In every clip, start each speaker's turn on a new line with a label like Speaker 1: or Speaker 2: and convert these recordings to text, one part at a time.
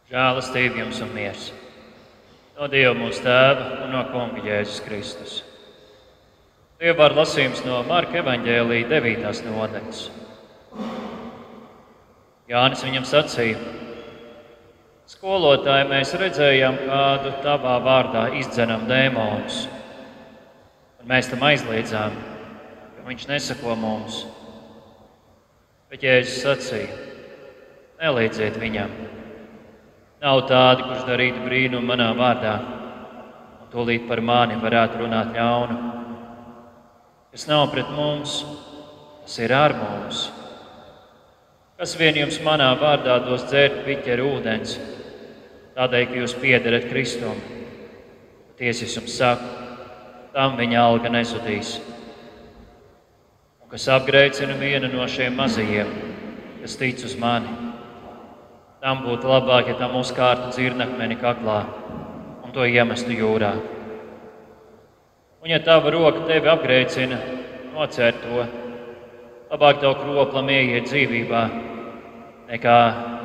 Speaker 1: Žēlastība jums un miers no Dieva mūsu Tēva un no Kunga Jēzus Kristus. Dieva vārda lasījums no Marka evaņģēlija 9. nodaļas. Jānis viņam sacīja: Skolotāji, mēs redzējām, kādu tavā vārdā izdzenam dēmonus, un mēs tam aizliedzām, ka viņš nesako mums. Bet Jēzus sacīja: Nelīdziet viņam. Nav tādi, kurš darītu brīnumu manā vārdā, un tūlīt par mani varētu runāt ļaunu. Kas nav pret mums, tas ir ar mums. Kas vien jums manā vārdā dos dzert piķeru ūdens, tādēļ, ka jūs piederat Kristum. Patiesi es jums saku, tam viņa alga nezudīs. Un kas apgrēcina vienu no šiem mazajiem, kas tic uz mani, tam būtu labāk, ja tam uzkārtu dzirnakmeni kaklā un to iemestu jūrā. Un ja tava roka tevi apgrēcina, nocer to. Labāk tev kroplam ieiet dzīvībā, nekā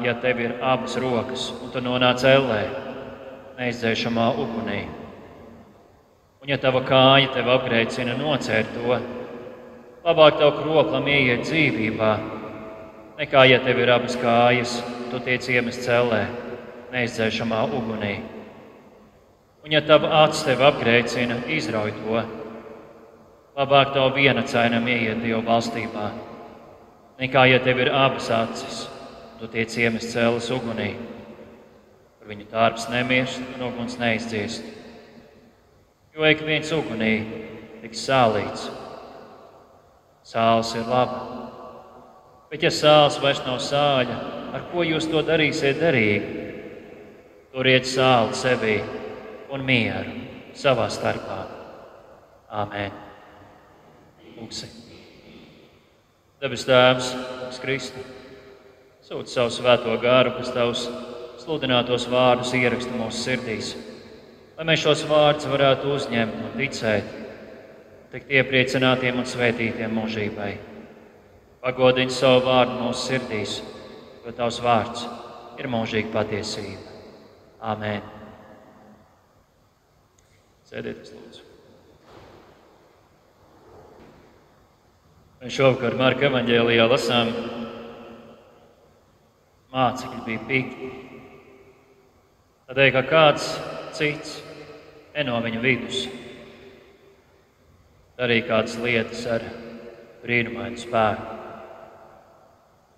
Speaker 1: ja tev ir abas rokas un tu nonāc ellē, neizdzēšamā ugunī. Un ja tava kāja tevi apgrēcina, nocer to. Labāk tev kroplam ieiet dzīvībā, nekā ja tev ir abas kājas, tu tiec iemests ellē, neizdzēšamā ugunī. Un ja tava acis tevi apgrēcina, izrauj to. Labāk tev vienacainam ieiet Dieva valstībā, nekā ja tev ir abas acis, tu tiec iemests elles ugunī, kur viņu darbs nemirst un uguns neizdziest. Jo ik viens ugunī tiks sālīts. Sāls ir laba, bet ja sāls vairs nav sāļa, ar ko jūs to darīsiet derīgi? Turiet sāli sevī un mieru savā starpā. Āmen. Lūksim. Debes Tēvs, Kristu, sūti savu svēto garu, kas tavus sludinātos vārdus ieraksta mūsu sirdīs, lai mēs šos vārdus varētu uzņemt un ticēt, tikt iepriecinātiem un svētītiem mūžībai. Pagodini savu vārdu mūsu sirdīs, jo tavs vārds ir mūžīga patiesība. Āmen. Sēdieties, lūdzu. Mēs šovakar Marka evaņģēlijā lasām, mācekļi bija pikti. Tādēļ, ka kāds cits no viņu vidus darīja kādas lietas ar brīnumainu spēku.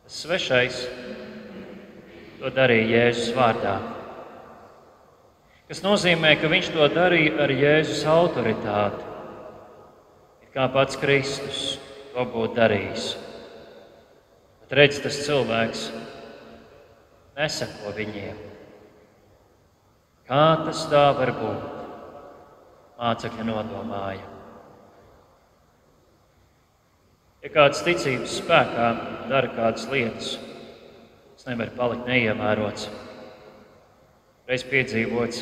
Speaker 1: Tas svešais to darīja Jēzus vārdā, kas nozīmē, ka viņš to darīja ar Jēzus autoritāti, kā pats Kristus to būtu darījis. Bet redz, tas cilvēks neseko viņiem. Kā tas tā var būt? Mācekļi nodomāja. Ja kāds ticības spēkā dara kādas lietas, tas nevar palikt neievērots, reiz piedzīvots,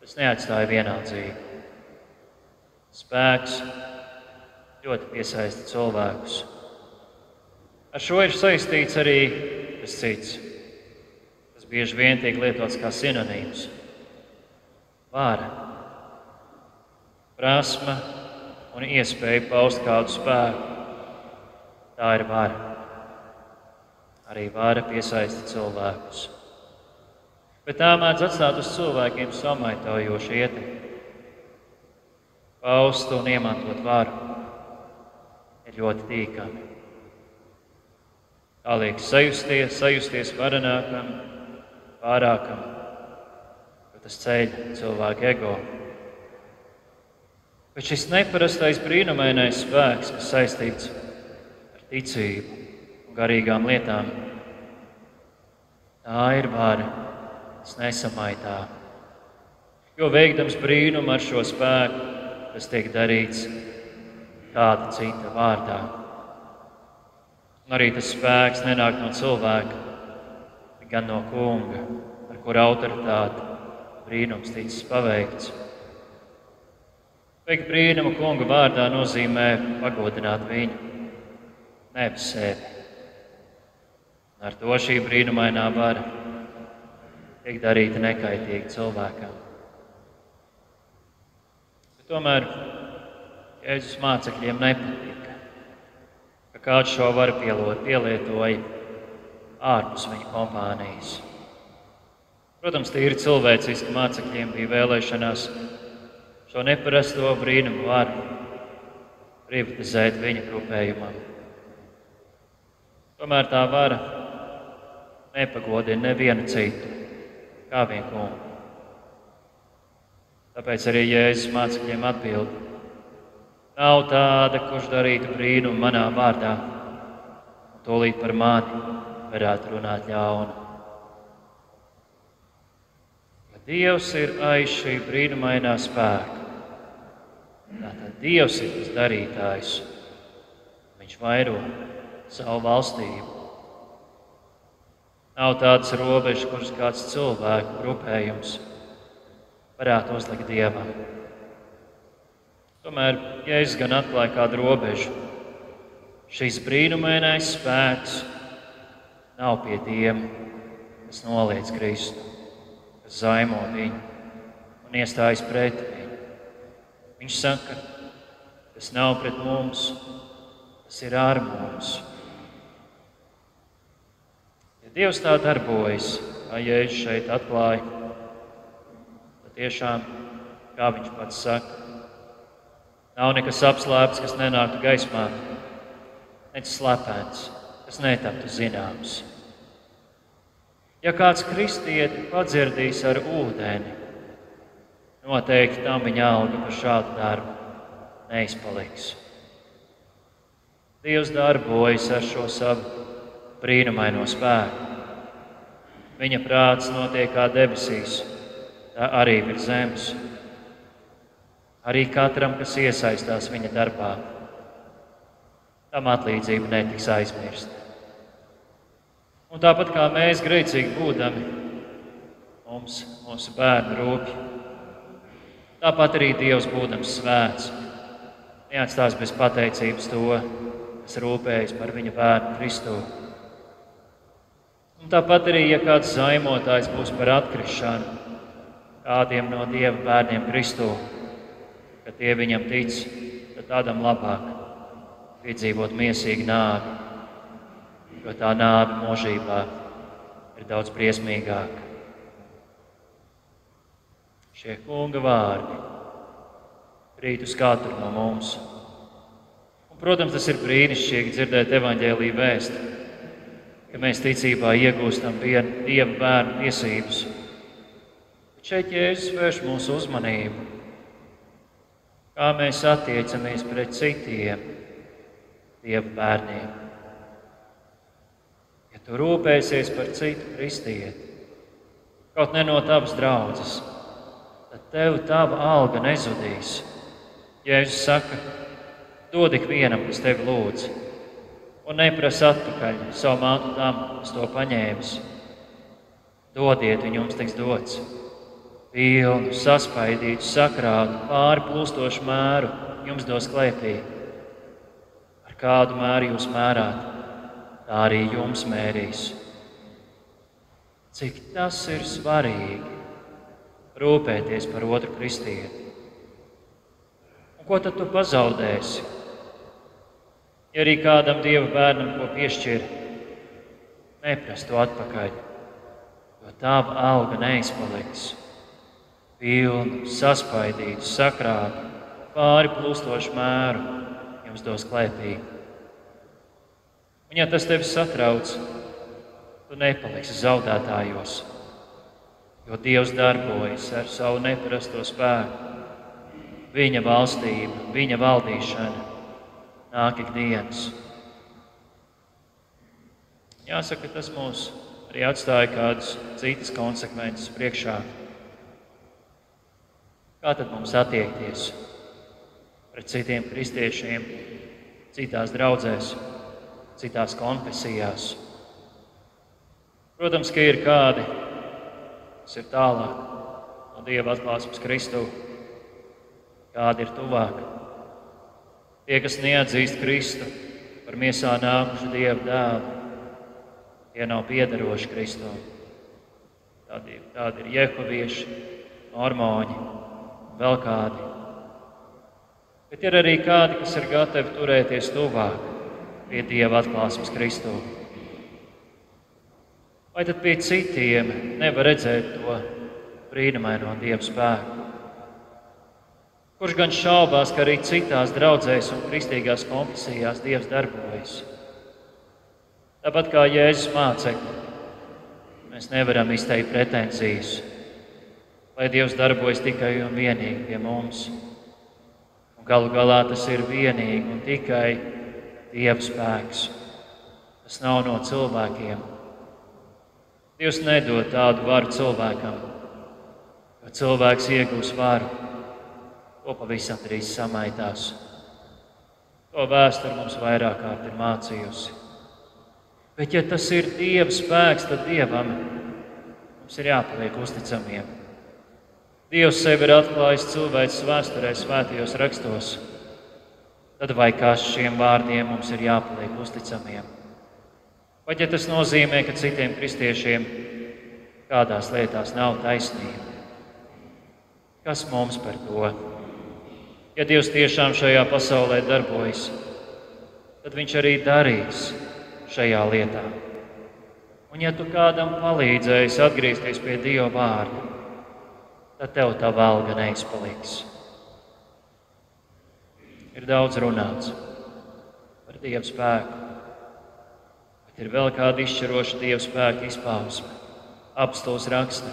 Speaker 1: tas neatstāja vienaldzību. Spēks ļoti piesaista cilvēkus. Ar šo ir saistīts arī kas cits, kas bieži vien tiek lietots kā sinonīms. Vāra, prasme un iespēja paust kādu spēku. Tā ir vara. Arī vara piesaista cilvēkus. Bet tā mēdz atstāt uz cilvēkiem samaitojošu ietekmi. Paust un iemantot varu ir ļoti tīkami. Tā liek sajusties varenākam, pārākam, jo tas ceļ cilvēku ego. Bet šis neparastais brīnumainais spēks, kas saistīts ar ticību un garīgām lietām, tā ir vara, kas nesamaitā. Jo veikdams brīnumu ar šo spēku, tas tiek darīts kāda cita vārdā. Un arī tas spēks nenāk no cilvēka, bet gan no Kunga, ar kura autoritāti brīnums ticis paveikts. Veikt brīnumu Kunga vārdā nozīmē pagodināt viņu, nevis sevi. Un ar to šī brīnumainā vara tiek darīta nekaitīgi cilvēkam. Bet tomēr Jēzus mācekļiem nepatika, ka kāds šo varu pielietoja ārpus viņa kompānijas. Protams, tīri cilvēciski mācekļiem bija vēlēšanās šo neparasto brīnumu varu privatizēt viņa grupējumam. Tomēr tā vara nepagodina nevienu citu, kā vien kungu. Tāpēc arī Jēzus mācekļiem atbild: nav tāda, kurš darītu brīnumu manā vārdā, un tūlīt par mani varētu runāt ļaunu. Ja Dievs ir aiz šī brīnumainā spēka, tātad Dievs ir tas darītājs, viņš vairo savu valstību. Nav tādas robežas, kuras kāds cilvēku grupējums varētu uzlikt Dievam. Tomēr Jēzus gan atklāja kādu robežu. Šis brīnumainais spēks nav pie tiem, kas noliedz Kristu, kas zaimo viņu un iestājas pret viņu. Viņš saka, tas nav pret mums, tas ir ar mums. Ja Dievs tā darbojas, kā Jēzus šeit atklāja, tad tiešām, kā viņš pats saka, nav nekas apslēpts, kas nenāktu gaismā, nec slepens, kas netaptu zināms. Ja kāds kristieti padzirdīs ar ūdeni, noteikti tam viņa alga par šādu darbu neizpaliks. Dievs darbojas ar šo savu brīnumaino spēku. Viņa prāts notiek kā debesīs, tā arī virs zemes. Arī katram, kas iesaistās viņa darbā, tam atlīdzība netiks aizmirsta. Un tāpat kā mēs grēcīgi būdami, mūsu bērni rūpj, tāpat arī Dievs, būdams svēts, neatstās bez pateicības to, kas rūpējas par viņa bērnu Kristu. Un tāpat arī, ja kāds zaimotājs būs par atkrišanu kādiem no Dieva bērniem Kristu, ka tie viņam tic, tad tādam labāk piedzīvot miesīgu nāvi, jo tā nāve mūžībā ir daudz briesmīgāka. Šie kunga vārdi krīt uz katru no mums. Un, protams, tas ir brīnišķīgi dzirdēt evaņģēliju vēsti, ka mēs ticībā iegūstam Dieva bērnu tiesības. Bet šeit Jēzus vērš mūsu uzmanību, kā mēs attiecamies pret citiem Dieva bērniem. Ja tu rūpēsies par citu kristieti, kaut ne no tavas draudzes, tad tev tava alga nezudīs. Jēzus saka, dod ikvienam, kas tevi lūdz, un neprasa atpakaļ savu mantu tam, kas to paņēmis. Dodiet, un jums tiks dots. Pilnu, saspaidītu, sakrātu, pāri plūstošu mēru jums dos klēpī. Ar kādu mēru jūs mērāt, tā arī jums mērīs. Cik tas ir svarīgi rūpēties par otru kristieti. Un ko tad tu pazaudēsi? Ja arī kādam Dieva bērnam ko piešķir, neprast to atpakaļ, jo tava alga neizpaliks. Pilnu, saspaidītu, sakrātu, pāri plūstošu mēru jums dos klēpī. Un ja tas tevi satrauc, tu nepaliksi zaudētājos, jo Dievs darbojas ar savu neparasto spēku. Viņa valstība, viņa valdīšana nāk ikdienas. Jāsaka, tas mūs arī atstāja kādas citas konsekvences priekšā. Kā tad mums attiekties pret citiem kristiešiem, citās draudzēs, citās konfesijās? Protams, ka ir kādi, kas ir tālāk no Dieva atklāsmes Kristu, kādi ir tuvāk. Tie, kas neatzīst Kristu par miesā nākušu Dieva dēlu, tie nav piederoši Kristum. tādi ir jehovieši, mormoņi, vēl kādi. Bet ir arī kādi, kas ir gatavi turēties tuvāk pie Dieva atklāsmes Kristū. Vai tad pie citiem nevar redzēt to brīnumaino Dieva spēku? Kurš gan šaubās, ka arī citās draudzēs un kristīgās konfesijās Dievs darbojas? Tāpat kā Jēzus mācekļi, mēs nevaram izteikt pretenzijas, lai Dievs darbojas tikai un vienīgi pie mums. Un galu galā tas ir vienīgi un tikai Dieva spēks. Tas nav no cilvēkiem. Dievs nedod tādu varu cilvēkam, jo cilvēks iegūs varu. To pavisam drīz samaitās. To vēsture mums vairāk kārt ir mācījusi. Bet ja tas ir Dieva spēks, tad Dievam mums ir jāpaliek uzticamiem. Dievs sevi ir atklājis cilvēces vēsturē svētajos rakstos. Tad vai kas šiem vārdiem mums ir jāpaliek uzticamiem? Vai ja tas nozīmē, ka citiem kristiešiem kādās lietās nav taisnība? Kas mums par to? Ja Dievs tiešām šajā pasaulē darbojas, tad Viņš arī darīs šajā lietā. Un ja tu kādam palīdzēsi atgriezties pie Dieva vārda, tad tev tā alga neizpaliks. Ir daudz runāts par Dieva spēku, bet ir vēl kāda izšķiroša Dieva spēka izpausme. Apostols raksta: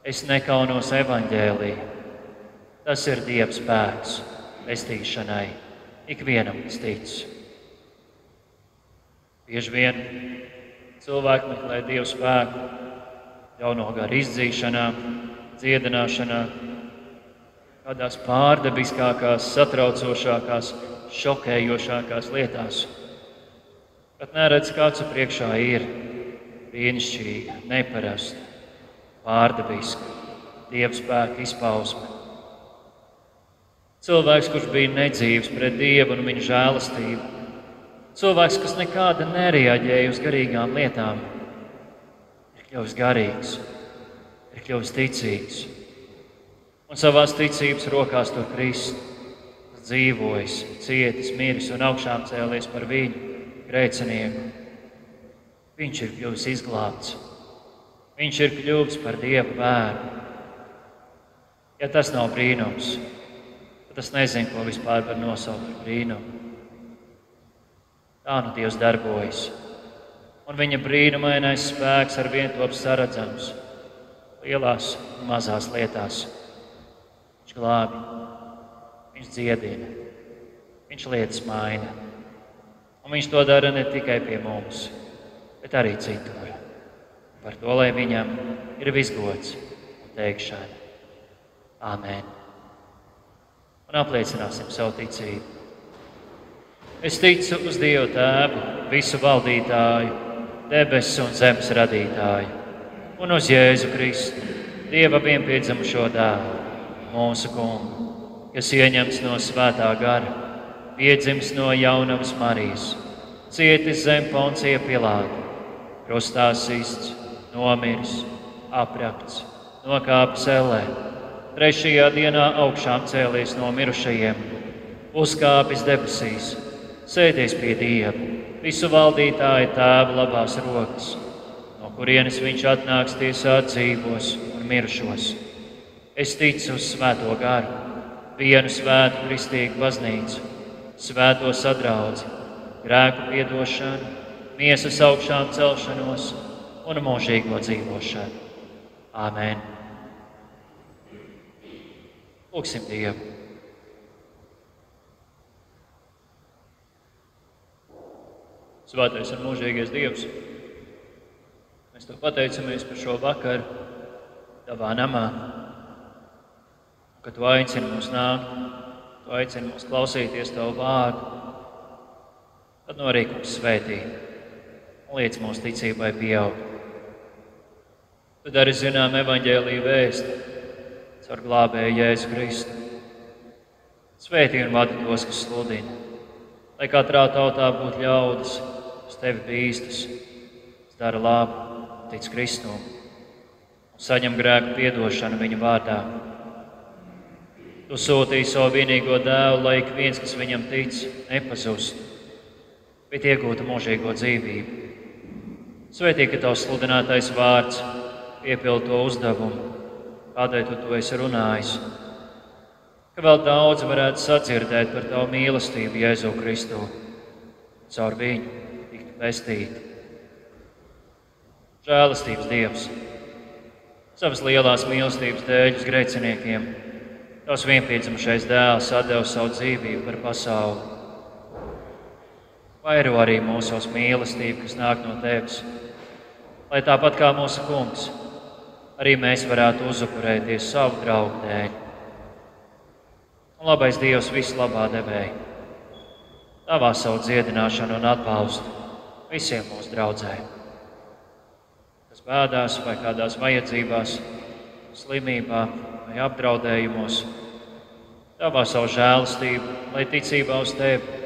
Speaker 1: es nekaunos evaņģēliju. Tas ir Dieva spēks pestīšanai ikvienam, kas tic. Bieži vien cilvēki meklē Dieva spēku ļauno garu izdzīšanā, dziedināšanā, kādās pārdabiskākās, satraucošākās, šokējošākās lietās. Bet neredz, kāds priekšā ir brīnišķīga, neparasta, pārdabiska Dieva spēka izpausme. Cilvēks, kurš bija nedzīvs pret Dievu un viņa žēlastību. Cilvēks, kas nekāda nereaģēja uz garīgām lietām, ir kļuvis garīgs, ir kļuvis ticīgs. Un savās ticības rokās tur Kristu, dzīvojis, cietis, miris un augšām cēlies par viņu, grēcinieku. Viņš ir kļuvis izglābts. Viņš ir kļuvis par Dieva bērnu. Ja tas nav brīnums, tad es nezinu, ko vispār var nosaukt par brīnumu. Tā nu Dievs darbojas. Un viņa brīnumainais spēks ar vien top saredzams lielās un mazās lietās. Viņš glābi, viņš dziedina, viņš lietas maina. Un viņš to dara ne tikai pie mums, bet arī citur. Par to, lai viņam ir visgods un teikšana. Āmen. Un apliecināsim savu ticību. Es ticu uz Dievu Tēvu, visu valdītāju, debesu un zemes radītāju, un uz Jēzu Kristu, Dieva vienpiedzimušo dēlu, mūsu kungu, kas ieņemts no svētā gara, piedzimis no jaunavas Marijas, cietis zem Poncija Pilāta, krustā sists, nomiris, aprakts, nokāpis ellē, trešajā dienā augšām cēlies no mirušajiem, uzkāpis debesīs, sēdies pie Dieva, visu valdītāju Tēva labās rokas, no kurienes viņš atnāks tiesāt dzīvos un mirušos. Es ticu uz svēto garu, vienu svētu kristīgu baznīcu, svēto sadraudzi, grēku piedošanu, miesas augšām celšanos un mūžīgo dzīvošanu. Āmen. Lūksim Dievu. Svētais un mūžīgais Dievs, mēs Tev pateicamies par šo vakaru Tavā namā, ka Tu aicini mūs nākt, Tu aicini mūs klausīties Tavu vārdu, tad no arī Kungs svētī un liec mūsu ticībai pieaugt. Tad arī zinām evaņģēlija vēsti caur glābēju Jēzu Kristu. Svētī un vadi tos, kas sludina, lai katrā tautā būtu ļaudis, kas Tevi bīstas, kas dara labu, tic Kristum, saņem grēku piedošanu viņa vārdā. Tu sūtīji savu vienīgo dēlu, lai ik viens, kas viņam tic, nepazustu, bet iegūtu mūžīgo dzīvību. Svētī, ka tavs sludinātais vārds piepilda to uzdevumu, kādēļ tu to esi runājis, ka vēl daudz varētu sadzirdēt par tavu mīlestību Jēzu Kristu, caur viņu tiktu pestīti. Žēlastības Dievs, savas lielās mīlestības dēļ uz grēciniekiem, tavs vienpiedzimušais dēls atdeva savu dzīvību par pasauli. Vairo arī mūsos mīlestību, kas nāk no tevis, lai tāpat kā mūsu kungs, arī mēs varētu uzupurēties savu draugu dēļ. Un labais Dievs visu labā devēja, dāvā savu dziedināšanu un atbalstu visiem mūsu draudzēm, kas bēdās vai kādās vajadzībās, slimībā vai apdraudējumos. Dāvā savu žēlastību, lai ticībā uz tevi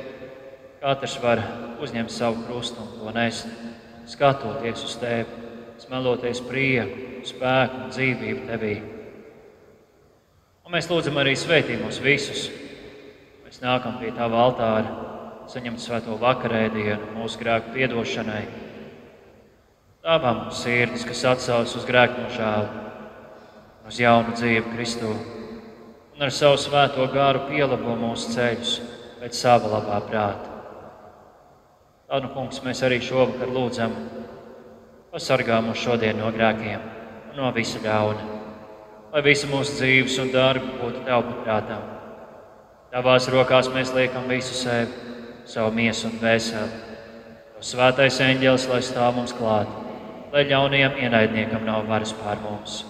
Speaker 1: katrs var uzņemt savu krustu un to nest, skatoties uz tevi, smeloties prieku, spēku un dzīvību tevī. Un mēs lūdzam arī svētī mūs visus. Mēs nākam pie tava altāra, saņemt svēto vakarēdienu mūsu grēku piedošanai. Dāvā mums sirdis, kas atsaucas uz grēku nožēlu, uz jaunu dzīvi Kristū, un ar savu svēto garu pielabo mūsu ceļus pēc sava labā prāta. Tā nu, kungs, mēs arī šovakar lūdzam, pasargā mūs šodien no grēkiem un no visa ļauna, lai visa mūsu dzīves un darbi būtu tev paprātām. Tavās rokās mēs liekam visu sevi, savu miesu un dvēseli. Tavs svētais eņģelis, lai stāv mums klāt, lai ļaunajam ienaidniekam nav varas pār mums.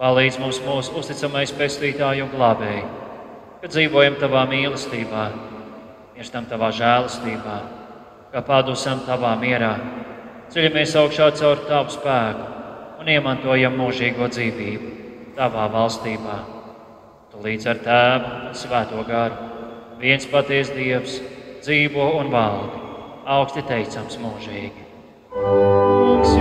Speaker 1: Palīdz mums mūsu uzticamais pestītāju un glābēji, kad dzīvojam tavā mīlestībā, mirstam tavā žēlastībā, kā pādusam tavā mierā, ceļamies augšā caur tavu spēku un iemantojam mūžīgo dzīvību tavā valstībā. Tu līdz ar Tēvu un Svēto garu, viens patiess Dievs, dzīvo un valdi, augsti teicams mūžīgi. Kungs,